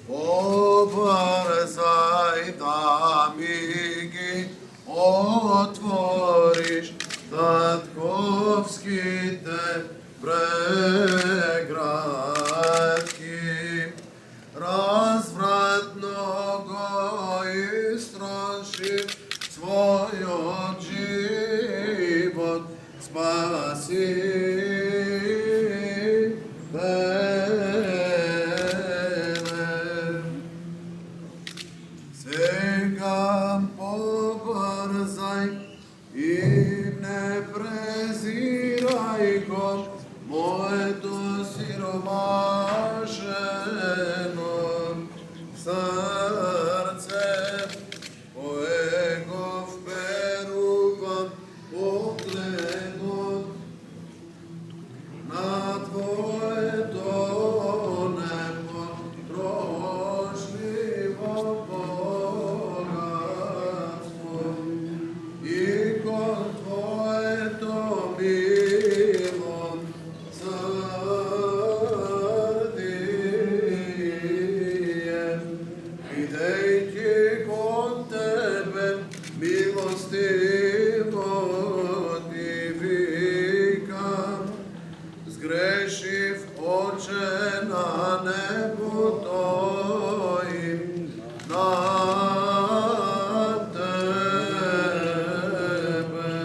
Побрзай да ми ги отвориш татковските преградки. Развратного истроши својот живот спаси. Сега побрзај и не презирај го моето сиромашено срце, коего вперувам погледот на Твоето непотрошливо богатство и кон Твоето мило сърдие, бидејќи кон Тебе милостиво Ти викам, сгрешив Отче на небото и на Тебе.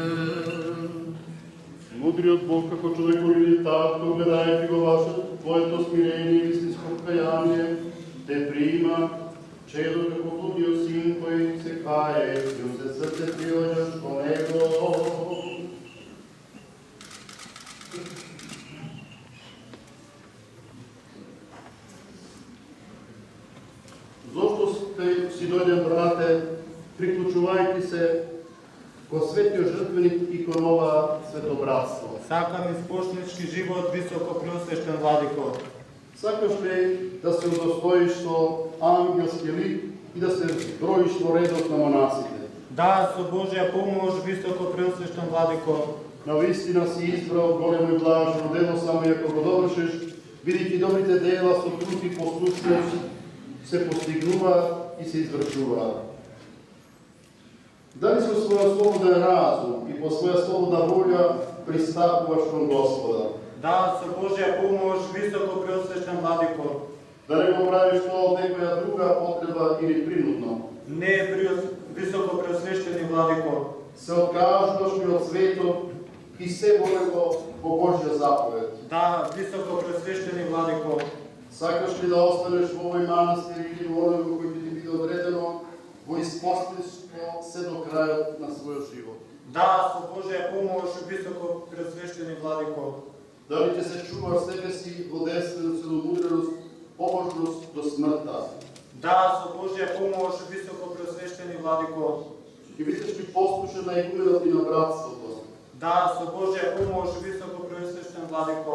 Мудриот Бог, како човек уреди татко, гледајќи го Твоето смирение и истинско покаяние, те прима, чедо како блудниот син кој се кае, и се срце приоѓаш кон него. Зошто си дојден, брате, приклучувајќи се ко светиот жртвеник и кон ова светобратство? Сакам испошнички живот, високо преосвещен владико. Сакаш ли да се удостоиш со ангелски лик и да се броиш во редот на монасите? Да, со Божја помош, високо преосвещен владико. Навистина си избрал големо и блажно дело, само и ако го довршиш, бидејќи добрите дела со труд и послушност се постигнува и се извршува. Дали со своја слободен разум и по своја слободна волја пристапуваш кон Господа? Да, со Божја помош, високо преосвещен владико. Да не го правиш тоа од некоја друга потреба или принудно? Не, високо преосвещени владико. Се откажуваш ли од светот и се волего по Божја заповед? Да, високо преосвещени владико. Сакаш ли да останеш во овој манастир или во оној кој би ти биде одредено во испостишко се до крајот на својот живот? Да, со Божја помош, високо преосвещени владико. Дали ќе се чуваш себе си во девственост, целомудреност, побожност до смртта? Да, со Божја помош, високо преосвещени владико. Ќе бидеш ли послушен на игуменот и на братството? Да, со Божја помош, високо преосвещен владико.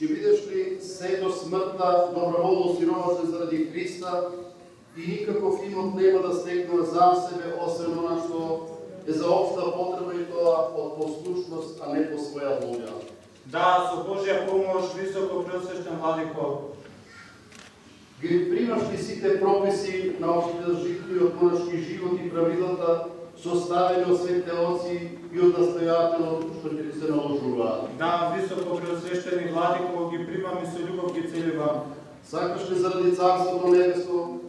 Ќе бидеш ли се до смртта доброволно сиромашен заради Христа и никаков имот нема да стекнува за себе, освен она што е за општа потреба и тоа од послушност, а не по своја волја? Да, со Божја помош, високо преосвещен владико. Ги примаш ли сите прописи на обштежителниот монашки живот и правилата составени од светите оци и од настојателот што ќе ти се наложуваат? Да, високо преосвещени владико, ги примам и со љубов ги целивам. Сакаш ли заради Царството Небесно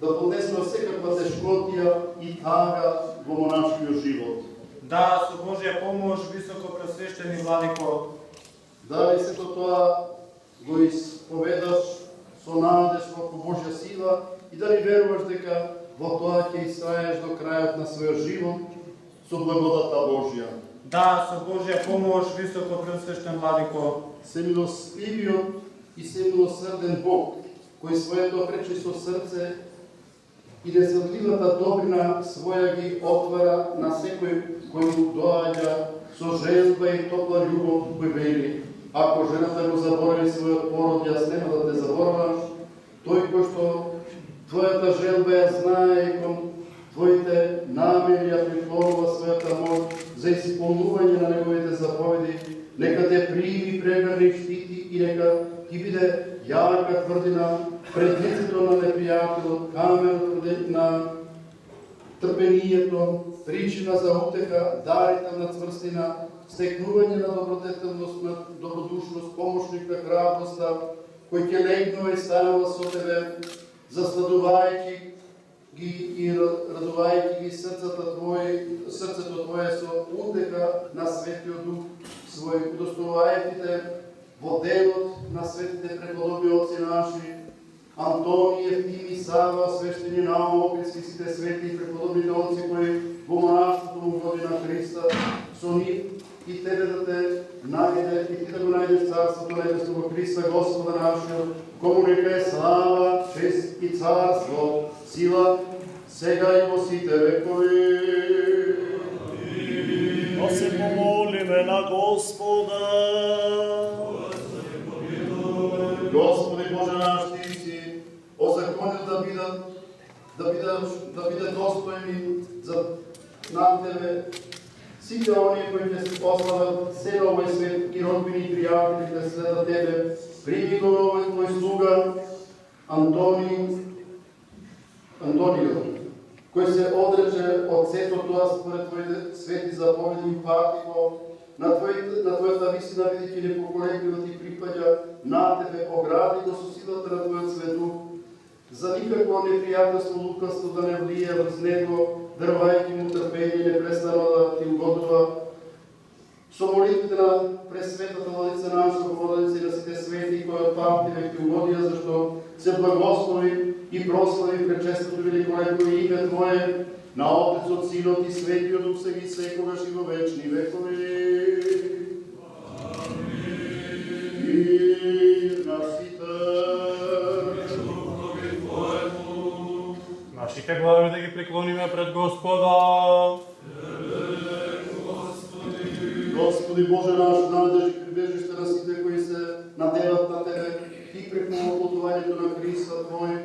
да поднесуваш секаква тешкотија и тага во монашкиот живот? Да, со Божја помош, високо преосвещени владико. Дали сето тоа го исповедаш со надеж во Божја сила и дали веруваш дека во тоа ќе истраеш до крајот на својот живот со благодата Божја? Да, со Божја помош, високо преосвещен владико. Се милостивиот и се милосрден Бог, кој своето пречисто срце и незадливата добрина своја ги отвара на секој кој му доаѓа со желба и топла љубов, кој вели: ако жената го заборави својот пород, јас нема да те заборавам. Тој кој што твојата желба ја знае и кон твоите намери ја приклонува својата моќ за исполнување на неговите заповеди, нека те прими, прегрни, штити и нека ти биде јака тврдина пред пред лицето на неприятелот, камерот на трпението, причина за утеха, дарителна цврстина, стекнување на добродетелност, на добродушност, помощник на храброста, кој ќе легнува и станува со тебе, засладувајќи ги и радувајќи ги срцето Твое со утеха на Светиот Дух свој, удостојувајќи те во делот на светите преподоби отци наши, Антони, Евтими, Сава, свештени Наум, Описки, сите свети и преподобните отци кои во монаштвото му води на Христа, со нив и тебе да те најде и ти да го најдеш Царството Небесно во Христа Господа нашиот, кому нека е слава, чест и царство, сила, сега и во сите векови. Да се помолиме на Господа. Господи Боже наш, Ти си озаконил да биде достојни за над Тебе сите оние кои ќе се послават се на овој свет и родбини и пријатели да следат Тебе. Прими го овој Твој слуга Антонио, кој се одрече од сето тоа според Твоите свети заповеди и пати на Твојата висина, бидејќи непоколебливо Ти припаѓа на Тебе, огради го со силата на Твојот свету, за никакво непријателство, лукавство да не влие врз него, дарувајќи му трпение, непрестанно да Ти угодува. Со молитвите на пресветата Владица наша, Богородица и на сите свети, кои од памти век Ти угодија, зашто се благослови и прослави пречестото великолепно име Твое, на Отецот, Синот и Светиот Дух сега и секогаш и во вечни векови. Нашите глави да ги преклониме пред Господа. Господи Боже наш, надеж и прибежище на сите кои се надеват на Тебе, Ти преку оплотувањето на Христа Твој,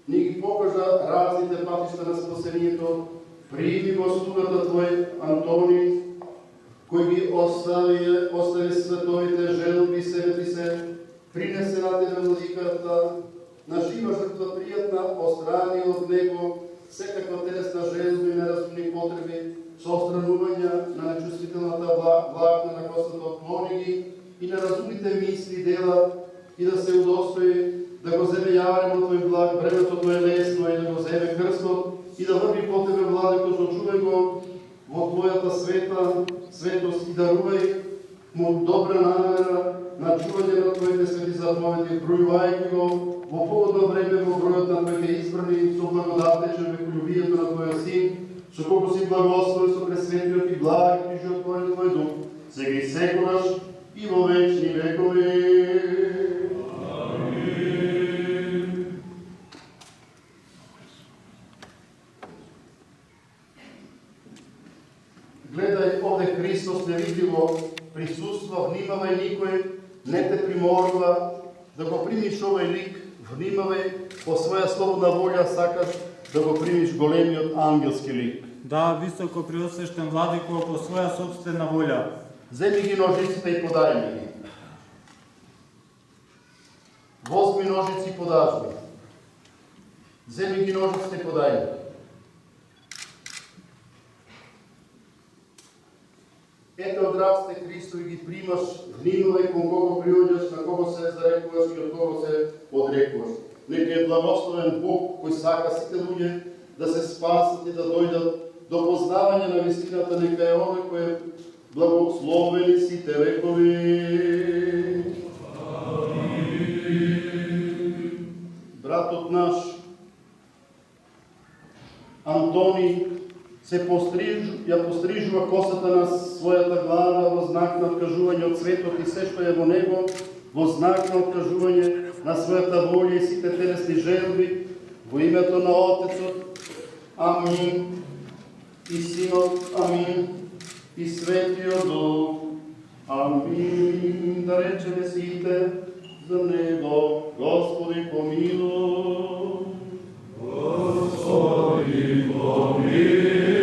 ни ги покажа разните патишта на спасението. Прими го слугата Твој Антони, кој ги остави световите желби и себе Ти се, принесе на Тебе владиката, на жива жртва пријатна, острани од него секаква телесна желба и неразумни потреби, со остранување на нечувствителната влакна на костата, отклони ги и на разумните мисли и дела и да се удостои да го земе јавен од Твој благ, бремето Твое лесно и да го земе крстот и да върви по Тебе, Владико, зачувај го во Твојата светост и дарувај му добра намера на чување на Твоите свети заповеди, бројувајќи го во погодно време во бројот на Твоите избрани, со благодатечен веку љубието на Твојот Син, со колку си благословен со пресветиот и благ и животворен Твој Дух, сега и секогаш и во вечни векови. Гледај, овде Христос невидливо присуства, внимавај, никој не те приморува да го примиш овој лик, внимавај, по своја слободна волја сакаш да го примиш големиот ангелски лик. Да, високо преосвещен Владико, по своја собствена волја. Земи ги ножиците и подај ми ги. Возми ножици и подаж ми. Земи ги ножиците и подај ми. Ете од рабстве Христо и ги примаш, внимавај кон кого приоѓаш, на кого се зарекуваш и од кого се одрекуваш. Нека е благословен Бог кој сака сите луѓе да се спасат и да дојдат до познавање на вистината, нека е оној кој е благословен и сите векови. Братот наш Антони се пострижува косата на својата глава во знак на откажување од светот и се што е во него, во знак на откажување на својата волја и сите телесни желби, во името на Отецот, амин, и Синот, амин, и Светиот Дух, амин. Да речеме сите за него, Господи помилуј. Господи помилуј.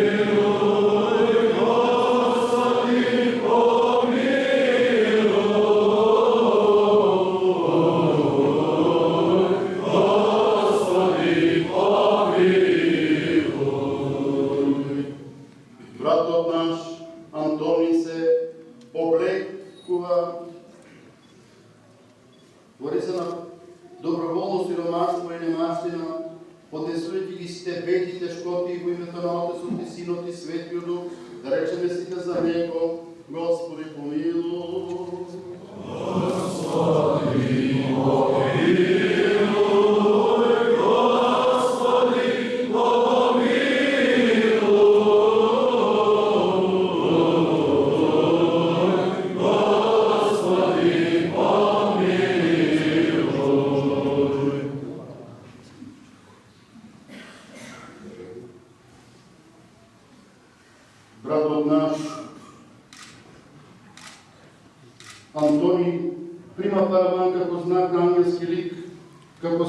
Oh немащина, поднесувајќи ги сите беди тешкоти во името на Отецот и Синот и Светиот Дух, да речеме сите за Него, Господи помилуј. Господи помилуј. Братот наш Антони прима параван како знак на ангелски лик, како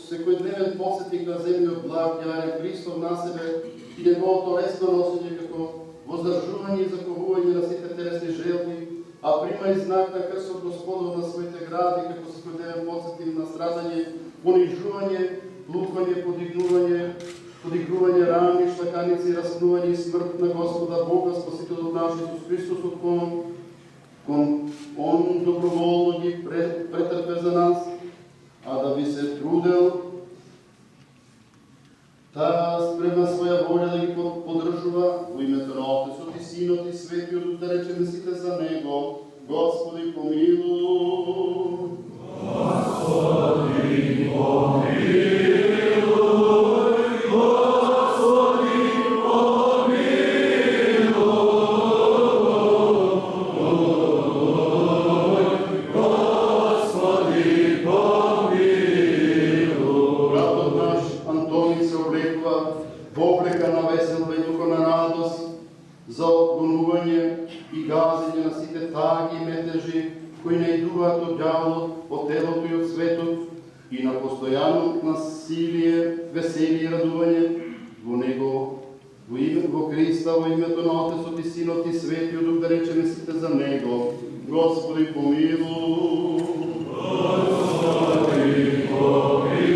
секојдневен посетник на земјиот благ, јаре Христов на себе и неговото лесно носење како воздржување и заковување на сите телесни желби, а прима и знак на крстот Господов на своите гради како секојдневен посетник на страдање, понижување, лутвање, подигрување рани, шлаканици, распнување и смрт на Господа Бога, Спасителот наш Исус Христос, кон Он доброволно ги претрпе за нас, а да би се трудел, таа спремна своја волја да ги поддржува во името на Отецот и Синот и Светиот Дух, да речеме сите за Него, Господи помилуј. Господи помилуј. За отгонување и газење на сите таги и метежи кои не идуваат од ѓаволот, од телото и од светот, и на постојано насилие, веселие и радување во Него, во Христа, во името на Отецот и Синот и Светиот Дух, да речеме сите за Него, Господи помилуј. Господи помилуј.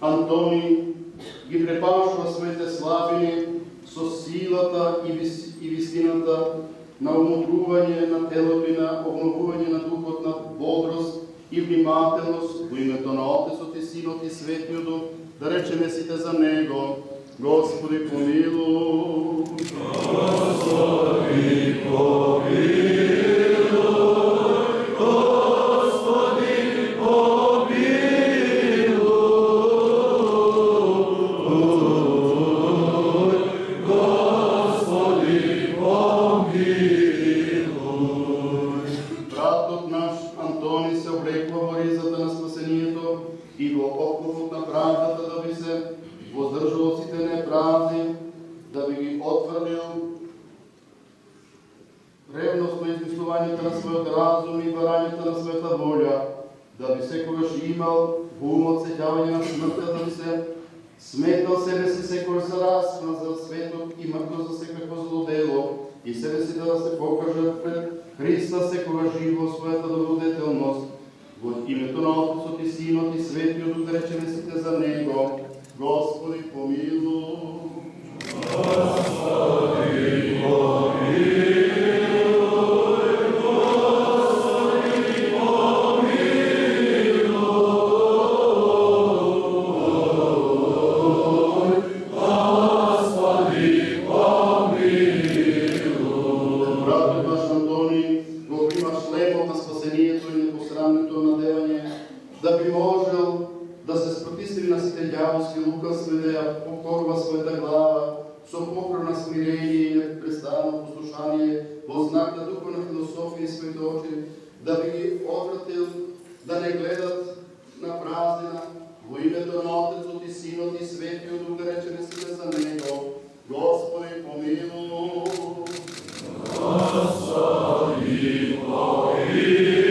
Антони ги препашува своите слабини со силата и вистината на умудрување на телото и на обновување на духот, на бодрост и внимателност во името на Отецот и Синот и Светиот Дух, да речеме сите за Него, Господи помилуј. Господи помилуј. И во окопот на правдата да би се воздржал од сите неправди, да би ги отврнил ревност на измислувањето на својот разум и барањето на својата волја, да би секогаш имал во умот сеќавање на смртта, да би се сметал себе си секогаш за распна за светот и мртво за секако злодело, и себе си да се покаже пред Христа секогаш живо својата добродетелност. Во името на Отецот и Синот и Светиот Дух, да речеме сите за Него, Господи помилуј. Господи помилуј. Да би можел да се спротиви на сите ѓаволски лукавства и да ја покорува својата глава со покорно смирение и непрестанно послушание во знак на духовна философија и своите очи, да би ги отвратил да не гледат на празнина во името на Отецот и Синот и Светиот Дух, да речеме сите за Него, Господи помилуј. Господи помилуј.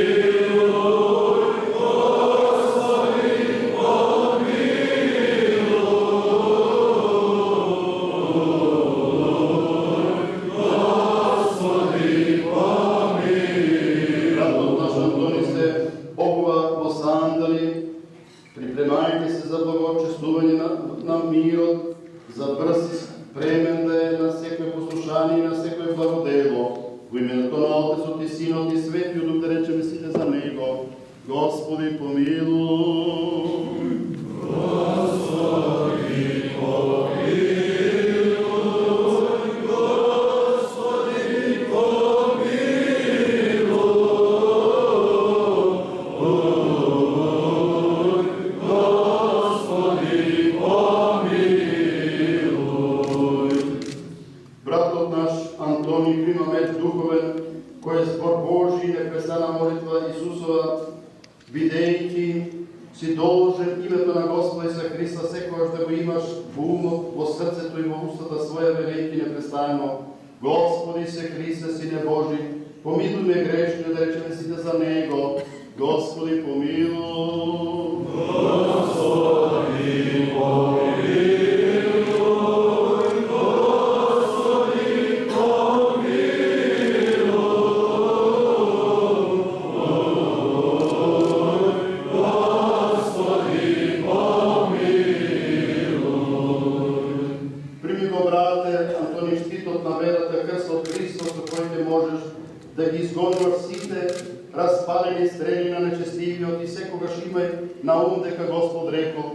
мирот, за брз и спремен да е на секој послушание и на секој благодело. Во името на Отецот и Синот и Светиот Дух да речеме сите за Него. Господи, помилуй. Господи, помилуй. Кој е збор Божи и непрестана молитва Исусова, бидејќи си должен името на Господа Исуса Христа секогаш да го имаш во умот, во срцето и во устата своја, велејќи непрестанно: Господи се Христе, Сине Божи, помилуј ме грешни, да речеме сите за Него. Господи, помилуй. Господи, помилуй. Да ги изгонуваш сите распалени стрели на нечестивиот и секогаш имај на ум дека Господ рекол: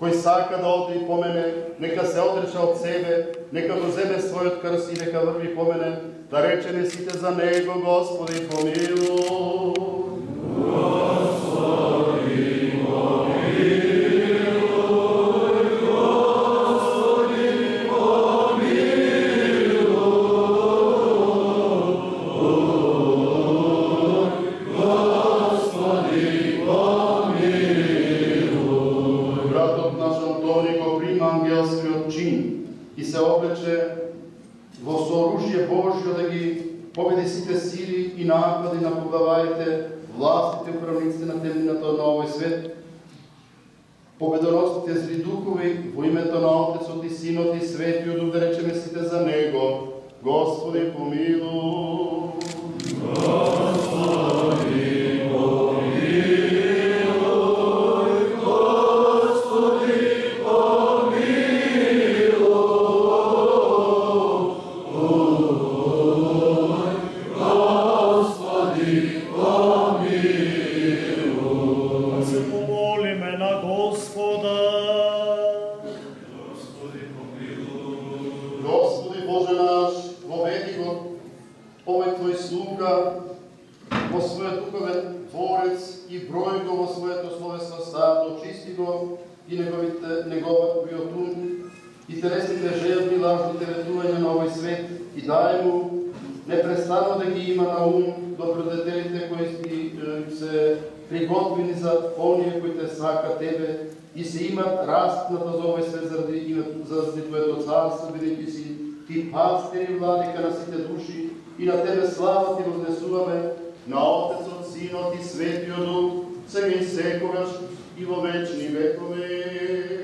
кој сака да оди по мене, нека се отрече од себе, нека го земе својот крст и нека врви по мене. Да речеме сите за Него: Господи, помилуй. Господи, помилуй. И се облече во сооружје Божјо да ги победи сите сили и напади на поглаварите, властите, управниците на темнината на овој свет, победоносните зли духови, во името на Отецот и Синот и Светиот Дух да речеме сите за Него. Господи, помилуй. Господи, помилуй. Во својот духовен дворец и број го во своето словесно стадо, очисти го и неговиот ум и телесните желби, лажните ветувања на овој свет и дај му непрестанно да ги има на ум добродетелите кои се приготвени за оние кои те сака тебе и се имат растната за овој свет заради твоето царство, бидејќи си ти пастир и владика на сите души и на тебе слава ти вознесуваме, на Отецот, Синот и Светиот Дух, сега и секогаш и во вечни векове.